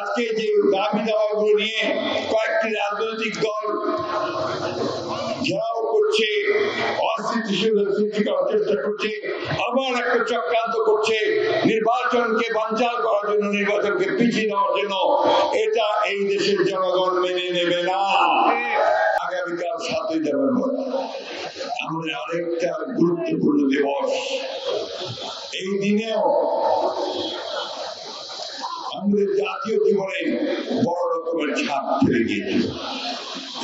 আজকে যে দাবি দাওয়াগুলো নিয়ে কয়েকটি রাজনৈতিক দল ঘেরাও করছে, অস্থিতিশীলতা সৃষ্টি করার চেষ্টা করছে, আবার একটা চক্রান্ত করছে নির্বাচনকে বানচাল করার জন্য, নির্বাচনকে পিছিয়ে দেওয়ার জন্য, এটা এই দেশের জনগণ মেনে নেবে না। আগামীকাল 7ই নভেম্বর আমাদের আরেকটা গুরুত্বপূর্ণ দিবস। এই দিনেও আমাদের জাতীয় জীবনে বড় রকমের ছাপ ফেলে গিয়েছিল।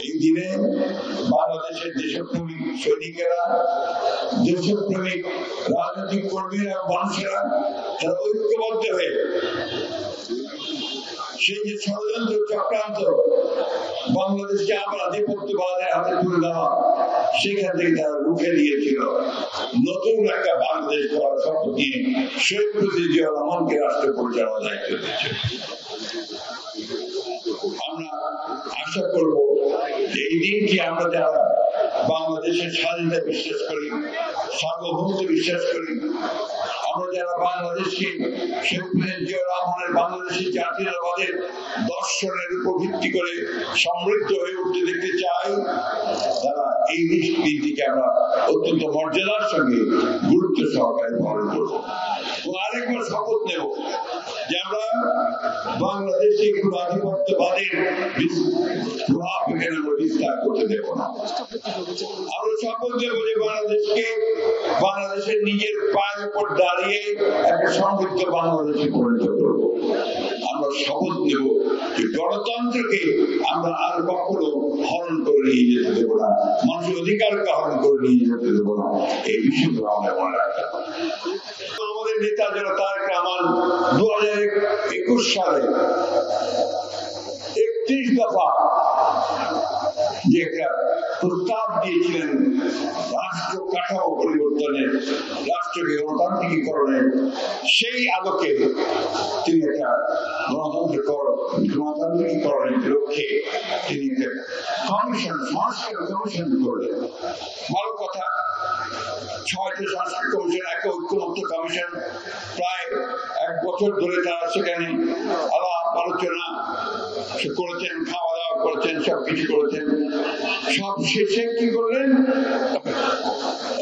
এই দিনে বাংলাদেশের দেশপ্রেমিক সৈনিকেরা, দেশপ্রেমিক রাজনৈতিক কর্মীরা, মানুষেরা তারা ঐক্যবদ্ধ হয়ে সেই যে ষড়যন্ত্র চক্রান্ত বাংলাদেশকে আবার আধিপত্যবাদের হাতে তুলে দেওয়া, সেখান থেকে তারা রুখে দিয়েছিল। নতুন একটা বাংলাদেশ করার শপথ নিয়ে শহীদ প্রেসিডেন্ট জিয়া রহমানকে রাষ্ট্র পরিচালনার দায়িত্ব দিয়েছে। আমরা আশা করব যে এই দিনটি আমরা যারা বাংলাদেশের স্বাধীনতা বিশ্বাস করি, সার্বভৌমত্ব বিশ্বাস করি, আমরা যারা বাংলাদেশকে শেখ প্রেসিডেন্ট জিয়া রহমানের বাংলাদেশের জাতীয়তাবাদের দর্শনের উপর ভিত্তি করে সমৃদ্ধ হয়ে উঠতে দেখতে চাই, তারা এই দিনটিকে আমরা অত্যন্ত মর্যাদার সঙ্গে গুরুত্ব সহকারে পালন করব এবং আরেকবার শপথ নেব যে আমরা বাংলাদেশে কোনো আধিপত্যবাদের প্রভাব এখানে আমরা বিস্তার করতে দেব না। আমরা শপথ নেব যে বাংলাদেশের নিজের পায়ের উপর দাঁড়িয়ে একটা সমৃদ্ধ বাংলাদেশে পরিণত করব। আমরা শপথ নেব যে গণতন্ত্রকে আমরা আর কখনো হরণ করে নিয়ে যেতে দেবো না, মানুষের অধিকারকে হরণ করে নিয়ে যেতে দেবো না। এই বিষয়গুলো আমরা মনে রাখতে হবে। আমাদের নেতা যারা তারেক রহমান 2021 সালে 31 দফা যে একটা প্রস্তাব দিয়েছিলেন রাষ্ট্র কাঠামো পরিবর্তনের, রাষ্ট্রকে গণতান্ত্রিকীকরণের, সেই আলোকে তিনি একটা গণতান্ত্রিকীকরণের লক্ষ্যে তিনি একটা কমিশন, সংস্কার কমিশন করলেন। ভালো কথা, 6টি সংস্কার কমিশন, একটা ঐক্যমত্য কমিশন, প্রায় 1 বছর ধরে তারা সেখানে আলাপ আলোচনা করেছেন, খাওয়া দাওয়া করেছেন, সবকিছু করেছেন। সব শেষে কি করলেন,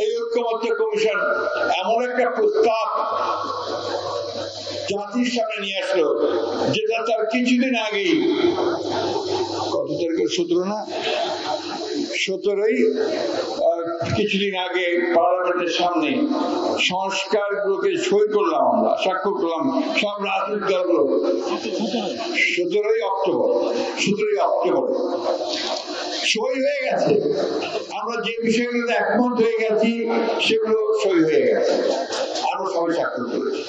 এই ঐক্যমত্য কমিশন এমন একটা প্রস্তাব জাতির সামনে নিয়ে আসলো যেটা তার কিছুদিন আগেই, কত তারিখে, 17ই কিছুদিন আগে পার্লামেন্টের সামনে সংস্কারগুলোকে সই করলাম, আমরা স্বাক্ষর করলাম সব রাজনৈতিক দলগুলো 17ই অক্টোবর সই হয়ে গেছে। আমরা যে বিষয়গুলোতে একমত হয়ে গেছি সেগুলো সই হয়ে গেছে, আরো সবাই স্বাক্ষর করেছে।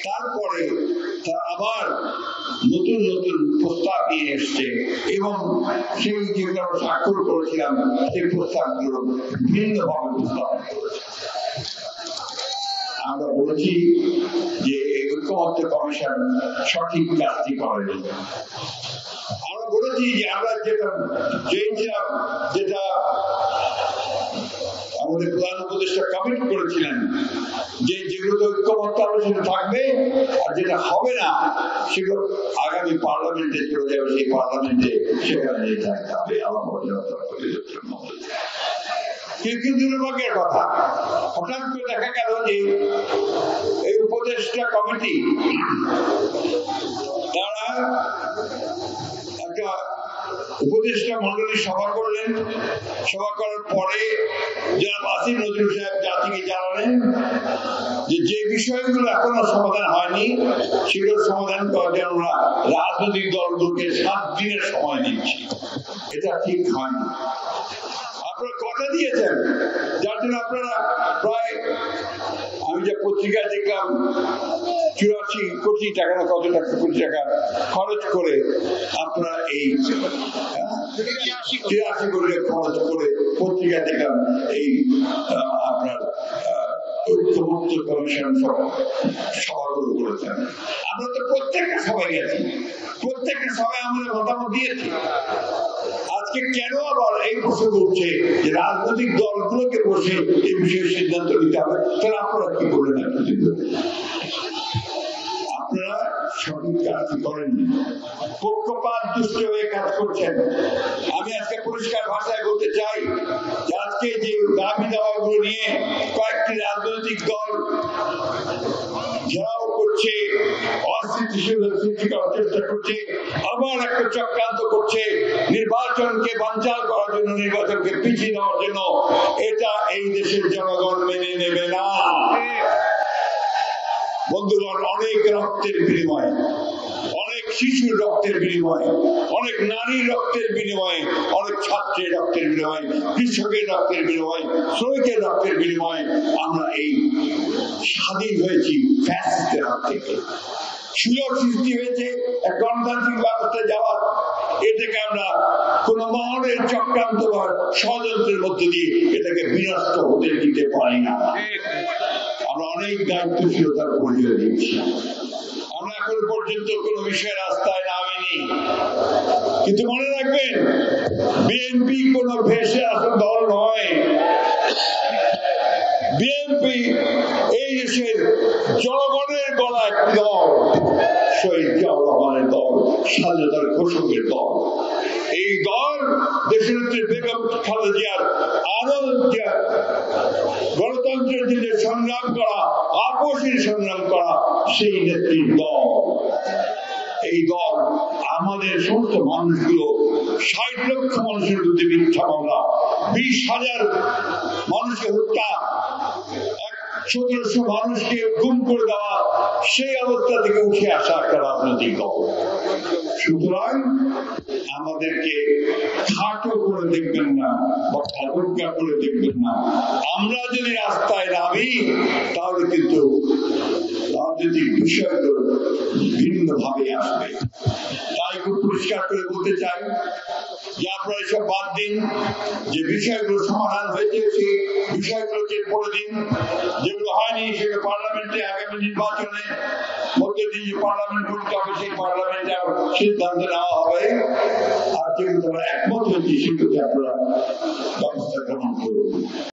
তারপরে তারা আবার নতুন নতুন প্রস্তাব নিয়ে এসছে এবং সেই যেগুলো আমরা স্বাক্ষর করেছিলাম সেই প্রস্তাবগুলো ভিন্নভাবে উপস্থাপন করেছে। আমরা বলেছি যে এই ঐক্যমত্য কমিশন সঠিক কাজটি করেনি। আমরা বলেছি যে আমরা যেটা চেয়েছিলাম, যেটা আমাদের প্রধান উপদেষ্টা কমিট করেছিলেন, যে যেগুলো ঐক্যমত্য আলোচনা থাকবে আর যেটা হবে না সেগুলো আগামী পার্লামেন্টে চলে যাবে, সেই পার্লামেন্টে সেখানে থাকতে হবে। কিন্তু দুর্ভাগ্যের কথা, হঠাৎ করে দেখা গেল যে এই উপদেষ্টা কমিটি তারা একটা উপদেষ্টা মন্ডলী সভা করলেন। সভা করার পরে জনাব আসিফ নজরুল সাহেব জাতিকে জানালেন যে বিষয়গুলো এখনো সমাধান হয়নি সেগুলো সমাধান করার জন্য আমরা রাজনৈতিক দলগুলোকে 7 দিনের সময় দিচ্ছি। এটা ঠিক হয়নি। আপনারা কথা দিয়েছেন, যার জন্য আপনারা প্রায়, আমি যে পত্রিকায় দেখলাম 84 কোটি টাকা না কত টাকা কোটি টাকা খরচ করে আপনারা এই 83 কোটি খরচ করে পত্রিকায় দেখলাম এই আপনার ঐক্যমত্য কমিশন সভাগুলো করেছেন। আমরা তো প্রত্যেকটা সবাই গেছি, প্রত্যেকটা সবাই আমাদের মতামত দিয়েছি। আজকে কেন আবার এই প্রসঙ্গ উঠছে যে রাজনৈতিক দলগুলোকে বসে এই বিষয়ে সিদ্ধান্ত নিতে হবে? তাহলে আপনারা কি করলেন? আপনারা সঠিক কাজটি করেননি, পক্ষপাত দুষ্ট হয়ে কাজ করছেন। আমি আজকে পরিষ্কার ভাষায় বলতে চাই যে আজকে যে দাবি দাওয়াগুলো নিয়ে কয়েকটি রাজনৈতিক দল ঘেরাও করছে, অস্থিতিশীলতা সৃষ্টি করার চেষ্টা করছে, আবার একটা চক্রান্ত করছে নির্বাচনকে বানচাল করার জন্য, নির্বাচনকে পিছিয়ে দেওয়ার জন্য, এটা এই দেশের জনগণ মেনে নেবে না। বন্ধুগণ, অনেক রক্তের বিনিময়ে, অনেক শিশুর রক্তের বিনিময়ে, অনেক নারীর রক্তের বিনিময়ে, অনেক ছাত্রের রক্তের বিনিময়ে, কৃষকের রক্তের বিনিময়ে, শ্রমিকের রক্তের বিনিময়ে আমরা এই স্বাধীন হয়েছি ফ্যাসিস্টের হাত থেকে। সুযোগ সৃষ্টি হয়েছে এক গণতান্ত্রিক ব্যবস্থায় যাওয়ার। এটাকে আমরা কোন মহলের চক্রান্ত বা ষড়যন্ত্রের মধ্যে দিয়ে এটাকে বিনষ্ট হতে দিতে পারি না। আমরা অনেক দায়িত্বশীলতার পরিচয় দিচ্ছি। আমরা এখন পর্যন্ত কোন বিষয়ে রাস্তায় নামিনি, কিন্তু মনে রাখবেন বিএনপি কোন ভেসে আসা দল নয়। বিএনপি এই দেশের জনগণের গলা একটি দল, শহীদ জিয়াউর রহমানের দল, স্বাধীনতার ঘোষকের দল। এই দল দেশনেত্রী বেগম খালেদা জিয়ার গণতন্ত্রের জন্য সংগ্রাম করা, আপোষের সংগ্রাম করা সেই নেত্রীর দল। এই দল আমাদের সমস্ত মানুষগুলো, ৬০ লক্ষ মানুষের বিরুদ্ধে মিথ্যা মামলা, ২০,০০০ মানুষকে হত্যা, ১৭০০ মানুষকে গুম করে দেওয়া, সেই অবস্থা থেকে উঠে আসা একটা রাজনৈতিক দল। সুতরাং আমাদেরকে খাটো করে দেখবেন না বা অবজ্ঞা করে দেখবেন না। আমরা যদি রাস্তায় নামি তাহলে কিন্তু রাজনৈতিক বিষয়গুলো ভিন্ন ভাবে আসবে। তাই খুব পরিষ্কার করে বলতে চাই যে আপনারা এসব বাদ দিন, যে বিষয়গুলো সমাধান হয়েছে সেই বিষয়গুলোকে পড়ে দিন, যেগুলো হয়নি সেগুলো পার্লামেন্টে আগামী নির্বাচনে মধ্যে দিয়ে পার্লামেন্ট করতে হবে, সেই পার্লামেন্টে সিদ্ধান্ত নেওয়া হবে। আর যেগুলো একমত হয়েছে সেগুলোকে আপনারা ব্যবস্থা